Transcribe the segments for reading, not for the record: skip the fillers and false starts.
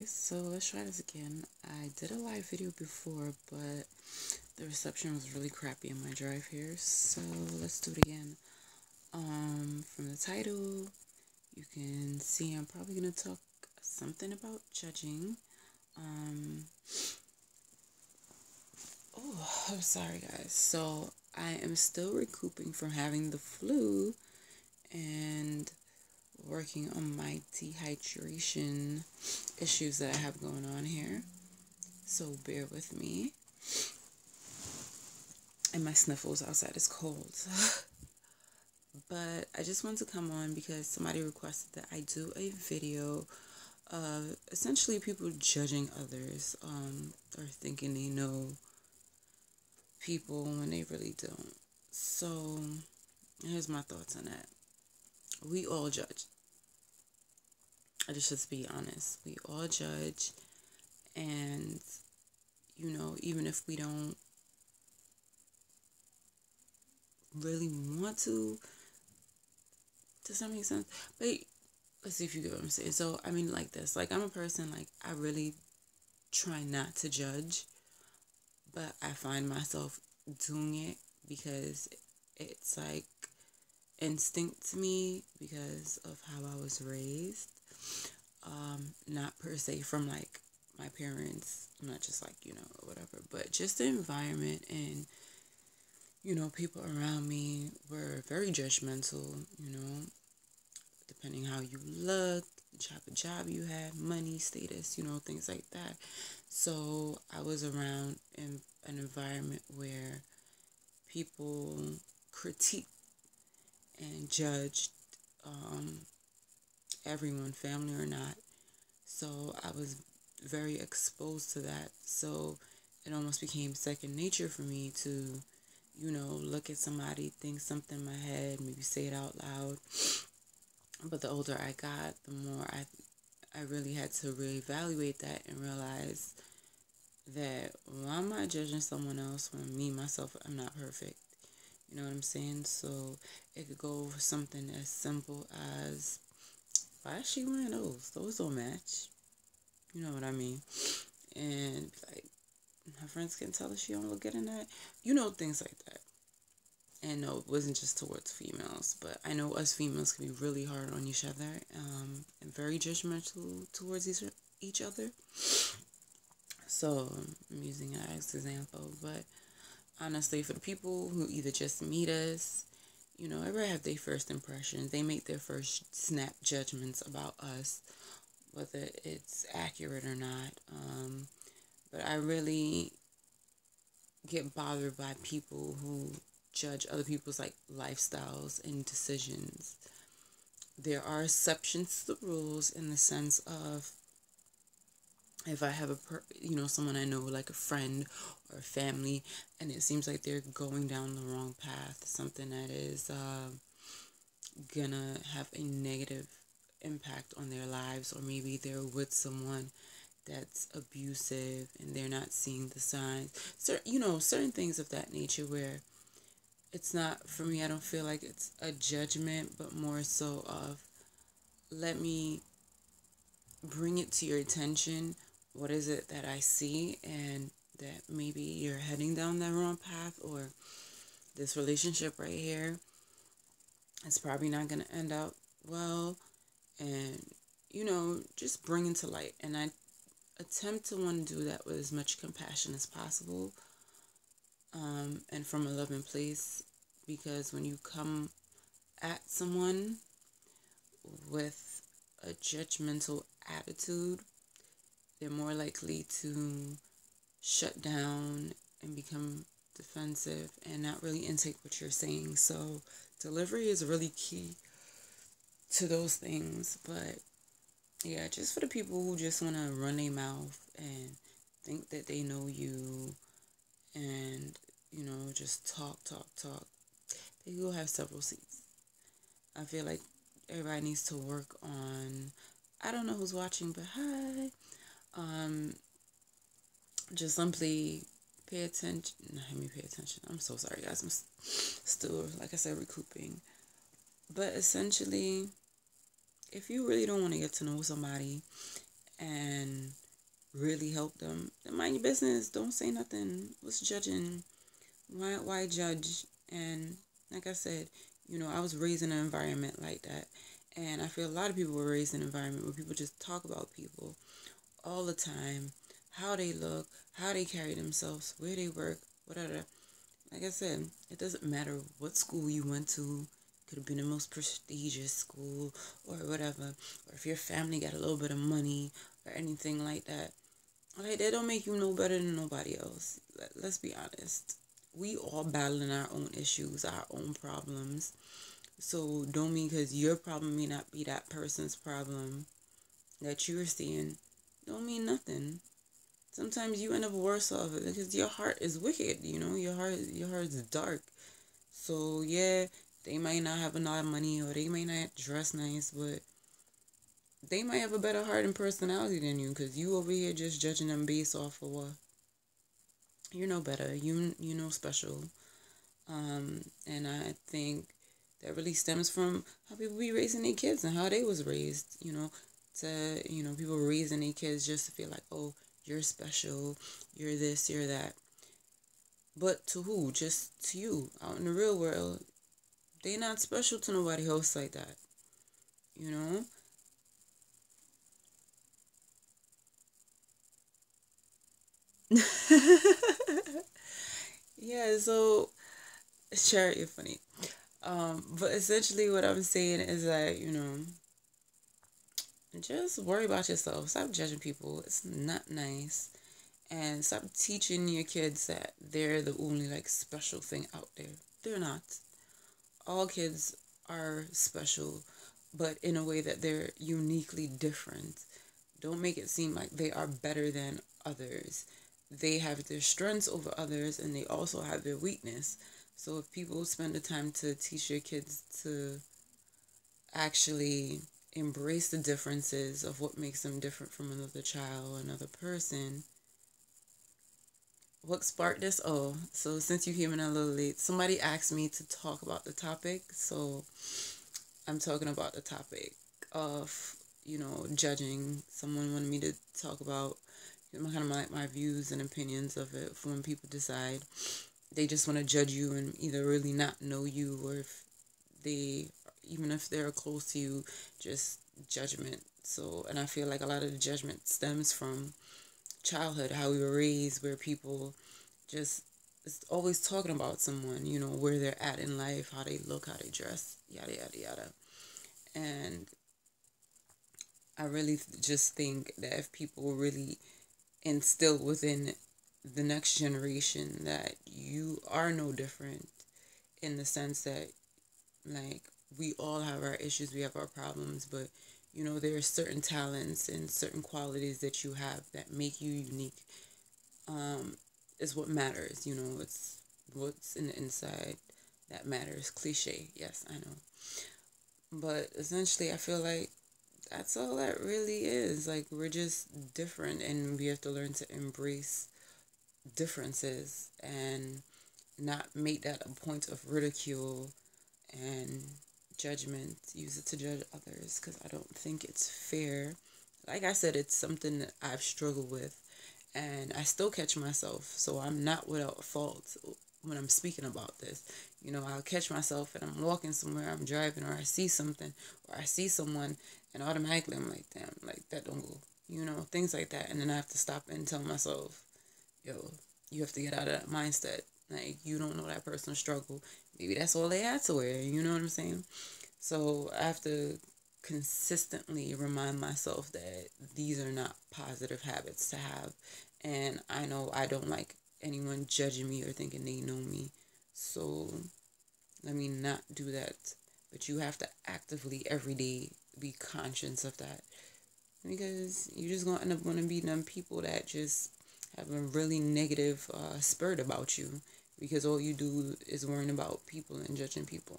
So let's try this again. I did a live video before, but the reception was really crappy in my drive here. So let's do it again. From the title, you can see I'm probably gonna talk something about judging. Oh, I'm sorry guys. So I am still recouping from having the flu and working on my dehydration issues that I have going on here. So bear with me. And my sniffles outside is cold. But I just wanted to come on because somebody requested that I do a video of essentially people judging others, or thinking they know people when they really don't. So here's my thoughts on that. We all judge. I just be honest. We all judge, and even if we don't really want to, does that make sense? But let's see if you get what I'm saying. So I mean, like this. Like I'm a person. Like I really try not to judge, but I find myself doing it because it's like instinct to me because of how I was raised. Not per se from like my parents. I'm not just like, whatever, but just the environment and, people around me were very judgmental, depending how you look, the type of job you had, money, status, things like that. So I was around in an environment where people critiqued and judged everyone, family or not. So I was very exposed to that. So it almost became second nature for me to, look at somebody, think something in my head, maybe say it out loud. But the older I got, the more I really had to reevaluate that and realize that why am I judging someone else when me, myself, I'm not perfect? You know what I'm saying? So it could go over something as simple as, why is she wearing those? Those don't match. You know what I mean? And like, her friends can tell her she don't look good in that. Things like that. And no, it wasn't just towards females, but I know us females can be really hard on each other, and very judgmental towards each other. So I'm using that as an example, but honestly, for the people who either just meet us, everybody have their first impressions. They make their first snap judgments about us, whether it's accurate or not. But I really get bothered by people who judge other people's like lifestyles and decisions. There are exceptions to the rules in the sense of if I have someone I know like a friend or a family, and it seems like they're going down the wrong path, something that is gonna have a negative impact on their lives, or maybe they're with someone that's abusive and they're not seeing the signs. So, certain things of that nature where it's not, for me, I don't feel like it's a judgment, but more so of, let me bring it to your attention. What is it that I see, and that maybe you're heading down that wrong path, or this relationship right here, it's probably not going to end up well, and, just bring it to light. And I attempt to want to do that with as much compassion as possible, and from a loving place, because when you come at someone with a judgmental attitude, they're more likely to shut down and become defensive and not really intake what you're saying. So delivery is really key to those things. But yeah, just for the people who just want to run their mouth and think that they know you, and just talk, they will have several seats. I feel like everybody needs to work on, I don't know who's watching, but hi. Just simply pay attention. Let me pay attention. I'm so sorry, guys. I'm still, like I said, recouping. But essentially, if you really don't want to get to know somebody and really help them, then mind your business. Don't say nothing. What's judging? Why judge? And like I said, I was raised in an environment like that. And I feel a lot of people were raised in an environment where people just talk about people all the time, how they look, how they carry themselves, where they work, whatever. Like I said, it doesn't matter what school you went to. Could have been the most prestigious school or whatever. Or if your family got a little bit of money or anything like that. Like, that don't make you no better than nobody else. Let's be honest. We all battling our own issues, our own problems. So don't mean because your problem may not be that person's problem that you're seeing, don't mean nothing. Sometimes you end up worse off because your heart is wicked, your heart is dark. So yeah, they might not have a lot of money or they might not dress nice, but they might have a better heart and personality than you because you over here just judging them based off of what you know better. You know special. And I think that really stems from how people be raising their kids and how they was raised, people raising their kids just to feel like, oh, you're special, you're this, you're that. But to who? Just to you. Out in the real world, they not special to nobody else like that. You know? Yeah, so sure, you're funny. But essentially what I'm saying is that, just worry about yourself. Stop judging people. It's not nice. And stop teaching your kids that they're the only like special thing out there. They're not. All kids are special, but in a way that they're uniquely different. Don't make it seem like they are better than others. They have their strengths over others and they also have their weakness. So if people spend the time to teach your kids to actually embrace the differences of what makes them different from another child, another person. What sparked this? Oh, so since you came in a little late, somebody asked me to talk about the topic. So I'm talking about the topic of, judging. Someone wanted me to talk about kind of my views and opinions of it for when people decide they just want to judge you and either really not know you or if they, even if they're close to you, just judgment. So, and I feel like a lot of the judgment stems from childhood, how we were raised, where people just is always talking about someone, where they're at in life, how they look, how they dress, yada, yada, yada. And I really just think that if people really instill within the next generation that you are no different in the sense that, like, we all have our issues, we have our problems, but there are certain talents and certain qualities that you have that make you unique. Is what matters. It's what's in the inside that matters. Cliche, yes, I know. But essentially, I feel like that's all that really is. Like, we're just different, and we have to learn to embrace differences and not make that a point of ridicule and judgment, use it to judge others, because I don't think it's fair. Like I said, it's something that I've struggled with, and I still catch myself, so I'm not without fault when I'm speaking about this. I'll catch myself and I'm walking somewhere, I'm driving, or I see something, or I see someone, and automatically I'm like, damn, like, that don't go. Things like that, and then I have to stop and tell myself, yo, you have to get out of that mindset. Like, you don't know that person's struggle. Maybe that's all they had to wear. You know what I'm saying? So I have to consistently remind myself that these are not positive habits to have. And I know I don't like anyone judging me or thinking they know me. So let me not do that. But you have to actively every day be conscious of that. Because you're just going to end up want to be them people that just have a really negative spirit about you. Because all you do is worrying about people and judging people.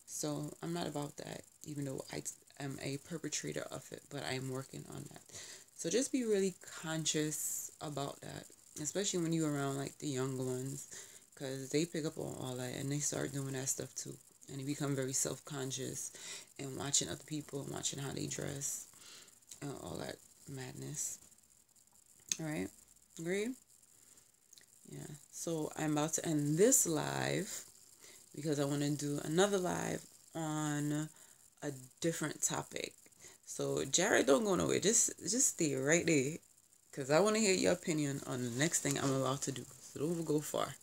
So I'm not about that, even though I am a perpetrator of it, but I'm working on that. So just be really conscious about that, especially when you're around like the younger ones, because they pick up on all that and they start doing that stuff too. And they become very self-conscious and watching other people and watching how they dress and all that madness. All right. Agree? Yeah. So I'm about to end this live because I want to do another live on a different topic. So Jared, don't go nowhere. Just stay right there because I want to hear your opinion on the next thing I'm about to do. So don't go far.